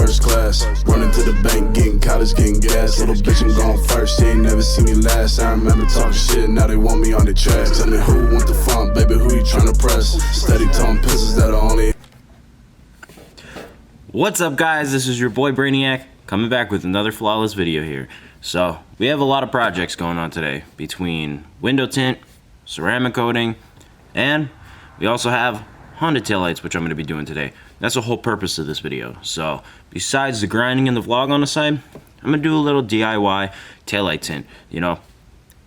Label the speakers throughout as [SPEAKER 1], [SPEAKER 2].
[SPEAKER 1] first class. Running to the bank, getting college, getting gas. Little bitch, I'm going first, they ain't never seen me last. I remember talking shit, now they want me on the tracks. Tell me who want the funk, baby, who you tryna press? Steady towing pistols that are only...
[SPEAKER 2] What's up, guys? This is your boy Brainiac, coming back with another flawless video here. So, we have a lot of projects going on today, between window tint, ceramic coating, and we also have Honda taillights, which I'm going to be doing today. That's the whole purpose of this video. So, besides the grinding and the vlog on the side, I'm going to do a little DIY taillight tint. You know,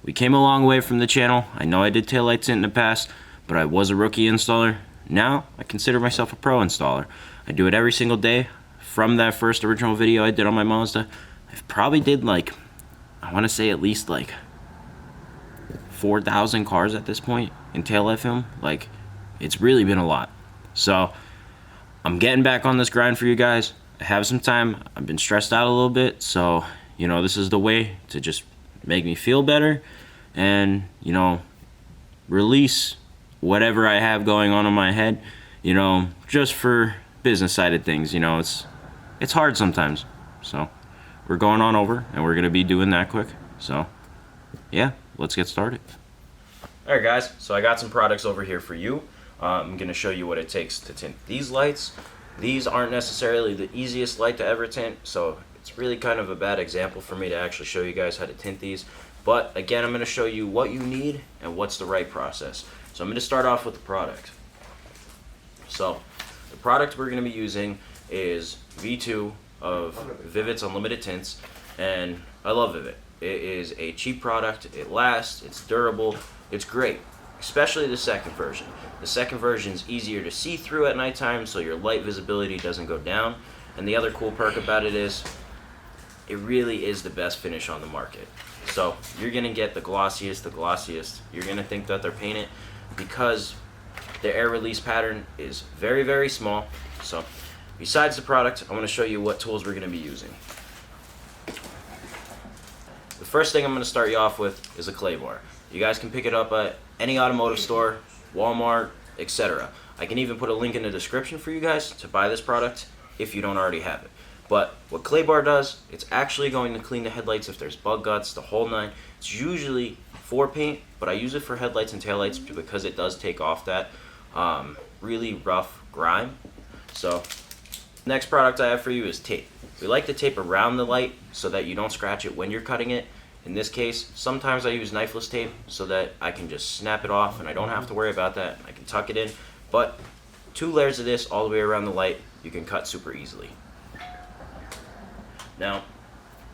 [SPEAKER 2] we came a long way from the channel. I know I did taillight tint in the past, but I was a rookie installer. Now, I consider myself a pro installer. I do it every single day. From that first original video I did on my Mazda, I've probably did like, I want to say at least like 4,000 cars at this point in taillight film. Like, it's really been a lot. So, I'm getting back on this grind for you guys. I have some time. I've been stressed out a little bit, so, you know, this is the way to just make me feel better and, you know, release whatever I have going on in my head, you know, just for business side of things. You know, it's hard sometimes. So we're going on over and we're gonna be doing that quick. So yeah, let's get started. All right, guys, so I got some products over here for you. I'm gonna show you what it takes to tint these lights. These aren't necessarily the easiest light to ever tint, so it's really kind of a bad example for me to actually show you guys how to tint these. But again, I'm gonna show you what you need and what's the right process. So I'm gonna start off with the product. So the product we're going to be using is V2 of Vivit's Unlimited Tints, and I love Vivit. It is a cheap product, it lasts, it's durable, it's great, especially the second version. The second version is easier to see through at nighttime, so your light visibility doesn't go down, and the other cool perk about it is it really is the best finish on the market. So you're going to get the glossiest. You're going to think that they're painted because the air release pattern is very, very small. So besides the product, I want to show you what tools we're going to be using. The first thing I'm going to start you off with is a clay bar. You guys can pick it up at any automotive store, Walmart, etc. I can even put a link in the description for you guys to buy this product if you don't already have it. But what clay bar does, it's actually going to clean the headlights if there's bug guts, the whole nine. It's usually for paint, but I use it for headlights and taillights because it does take off that really rough grime. So next product I have for you is tape. We like to tape around the light so that you don't scratch it when you're cutting it. In this case, sometimes I use knifeless tape so that I can just snap it off and I don't have to worry about that. I can tuck it in, but 2 layers of this all the way around the light, you can cut super easily. Now,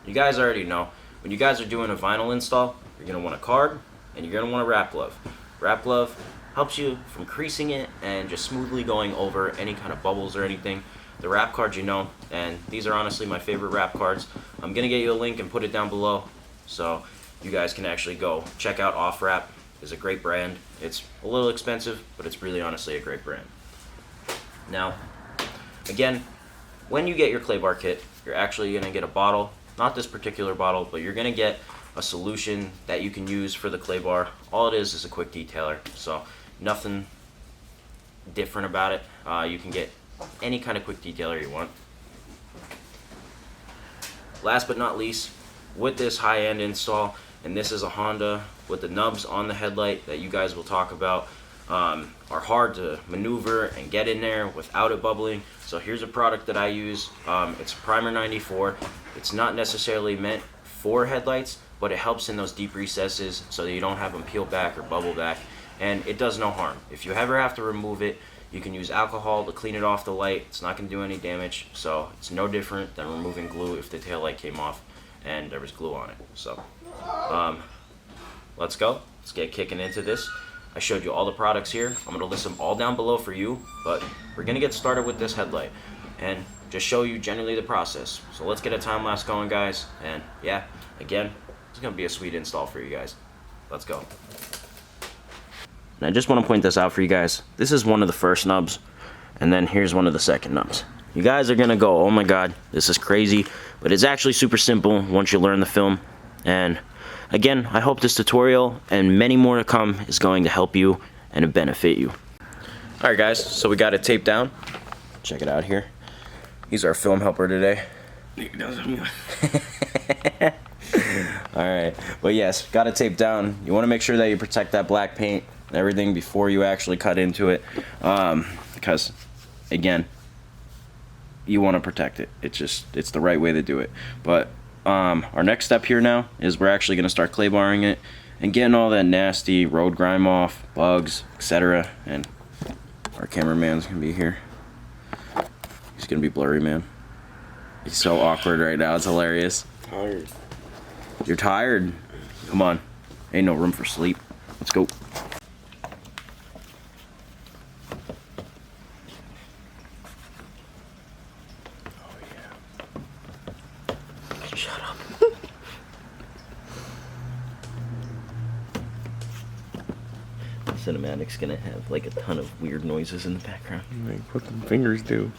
[SPEAKER 2] you guys already know, when you guys are doing a vinyl install, you're going to want a card and you're going to want a wrap glove. Wrap glove helps you from creasing it and just smoothly going over any kind of bubbles or anything. The wrap cards, you know, and these are honestly my favorite wrap cards. I'm going to get you a link and put it down below so you guys can actually go check out Off Wrap. It's a great brand. It's a little expensive, but it's really honestly a great brand. Now, again, when you get your clay bar kit, you're actually going to get a bottle, not this particular bottle, but you're going to get a solution that you can use for the clay bar. All it is a quick detailer, so nothing different about it. You can get any kind of quick detailer you want. Last but not least, with this high-end install, and this is a Honda with the nubs on the headlight that you guys will talk about, are hard to maneuver and get in there without it bubbling. So here's a product that I use. It's Primer 94. It's not necessarily meant for headlights, but it helps in those deep recesses so that you don't have them peel back or bubble back, and it does no harm. If you ever have to remove it, you can use alcohol to clean it off the light. It's not going to do any damage, so it's no different than removing glue if the taillight came off and there was glue on it. So let's go. Let's get kicking into this. I showed you all the products here. I'm going to list them all down below for you, but we're going to get started with this headlight and just show you generally the process. So let's get a time lapse going, guys, and yeah, again, it's going to be a sweet install for you guys. Let's go. And I just want to point this out for you guys. This is one of the first nubs, and then here's one of the second nubs. You guys are going to go, oh my god, this is crazy, but it's actually super simple once you learn the film. And again, I hope this tutorial and many more to come is going to help you and benefit you. Alright guys, so we got it taped down. Check it out here. He's our film helper today. Alright, but yes, gotta tape down. You want to make sure that you protect that black paint and everything before you actually cut into it, because again, you want to protect it. It's the right way to do it. But our next step here now is we're actually going to start clay barring it and getting all that nasty road grime off, bugs, etc. And our cameraman's gonna be here. He's gonna be blurry, man. He's so awkward right now, it's hilarious.
[SPEAKER 3] Tired.
[SPEAKER 2] You're tired? Come on. Ain't no room for sleep. Let's go. Oh yeah. Shut up. The cinematic's gonna have like a ton of weird noises in the background.
[SPEAKER 3] Like what the fingers do.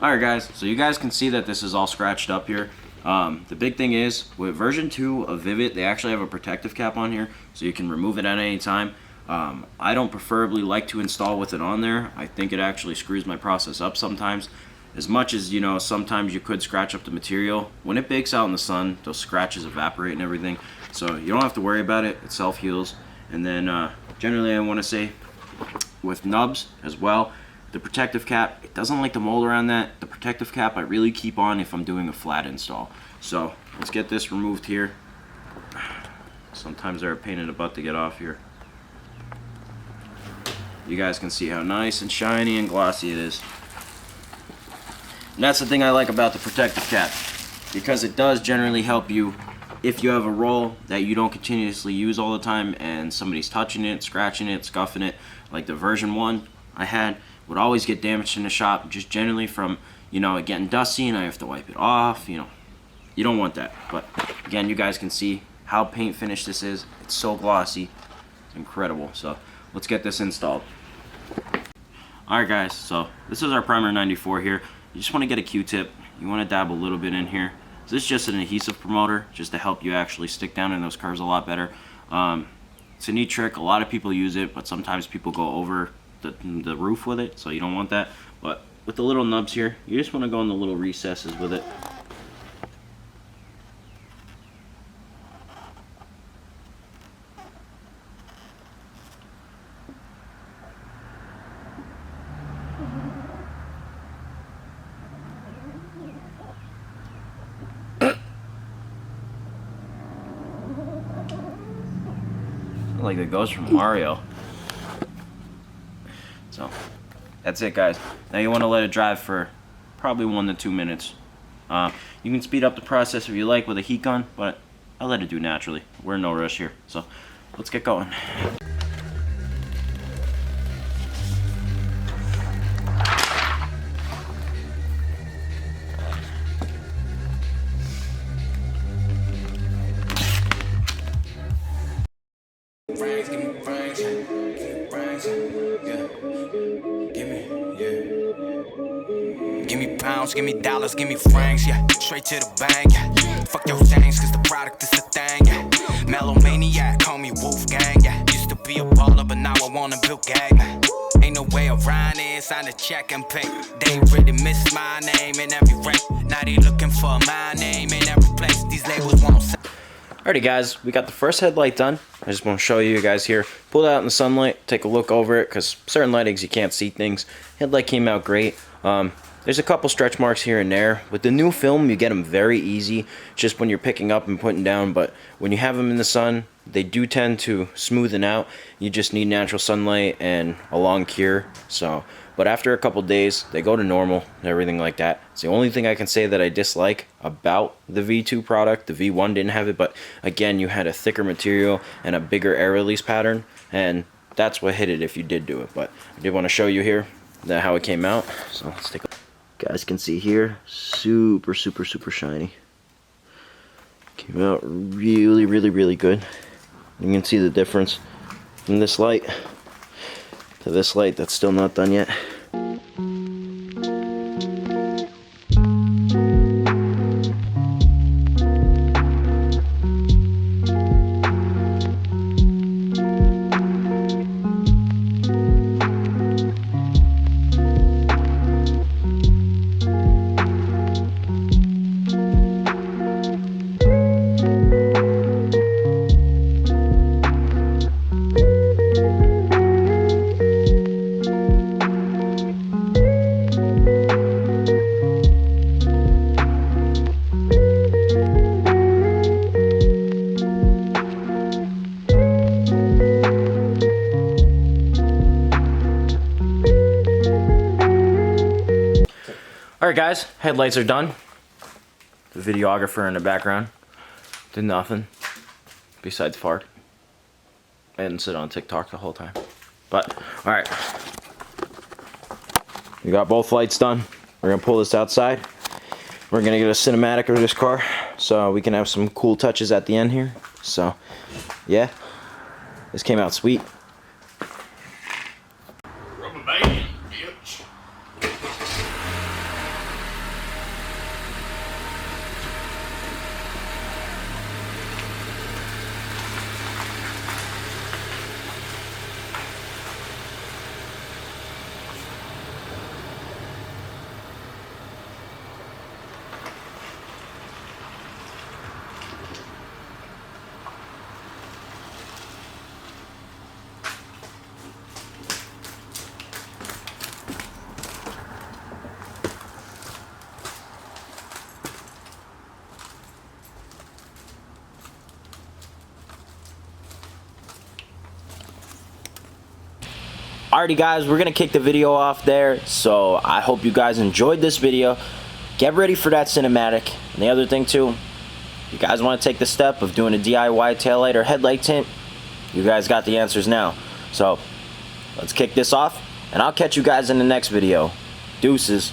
[SPEAKER 2] Alright guys, so you guys can see that this is all scratched up here. The big thing is, with version 2 of Vivid, they actually have a protective cap on here, so you can remove it at any time. I don't preferably like to install with it on there. I think it actually screws my process up sometimes. As much as, you know, sometimes you could scratch up the material, when it bakes out in the sun, those scratches evaporate and everything. So you don't have to worry about it, it self-heals. And then generally I want to say, with nubs as well, the protective cap, it doesn't like to mold around that. The protective cap I really keep on if I'm doing a flat install. So let's get this removed here. Sometimes they're a pain in the butt to get off here. You guys can see how nice and shiny and glossy it is. And that's the thing I like about the protective cap, because it does generally help you if you have a roll that you don't continuously use all the time and somebody's touching it, scratching it, scuffing it. Like the version 1 I had would always get damaged in the shop, just generally from, you know, it getting dusty and I have to wipe it off. You know, you don't want that. But again, you guys can see how paint finished this is. It's so glossy, it's incredible. So let's get this installed. Alright guys, so this is our primer 94 here. You just want to get a Q-tip, you want to dab a little bit in here. So this is just an adhesive promoter, just to help you actually stick down in those curves a lot better. It's a neat trick, a lot of people use it, but sometimes people go over the roof with it, so you don't want that. But with the little nubs here, you just want to go in the little recesses with it. Like the ghost from Mario. So that's it guys. Now you want to let it dry for probably 1 to 2 minutes. You can speed up the process if you like with a heat gun, but I'll let it do naturally. We're in no rush here, so let's get going.
[SPEAKER 4] Give me pounds, give me dollars, give me francs, yeah. Straight to the bank, yeah. Fuck your things, cause the product is the thing, yeah. Melomaniac, call me Wolfgang, yeah. Used to be a baller, but now I wanna build gang, man. Ain't no way around it, sign a check and pay. They really miss my name in every rap. Now they looking for my name in every place. These labels won't say.
[SPEAKER 2] Alrighty guys, we got the first headlight done. I just want to show you guys here. Pull it out in the sunlight, take a look over it, because certain lightings you can't see things. Headlight came out great. There's a couple stretch marks here and there. With the new film, you get them very easy, just when you're picking up and putting down, but when you have them in the sun, they do tend to smoothen out. You just need natural sunlight and a long cure. So, but after a couple days, they go to normal and everything like that. It's the only thing I can say that I dislike about the V2 product. The V1 didn't have it, but again, you had a thicker material and a bigger air release pattern, and that's what hit it if you did do it. But I did want to show you here how it came out. So let's take a look. Guys can see here, super shiny. Came out really good. You can see the difference from this light to this light that's still not done yet. Alright guys, headlights are done. The videographer in the background did nothing besides fart and sit on TikTok the whole time. But, alright. We got both lights done. We're gonna pull this outside. We're gonna get a cinematic of this car so we can have some cool touches at the end here. So, yeah. This came out sweet.
[SPEAKER 1] Rubber band, bitch.
[SPEAKER 2] Alrighty guys, we're gonna kick the video off there. So I hope you guys enjoyed this video. Get ready for that cinematic. And the other thing too, you guys want to take the step of doing a DIY taillight or headlight tint, you guys got the answers now. So let's kick this off, and I'll catch you guys in the next video. Deuces.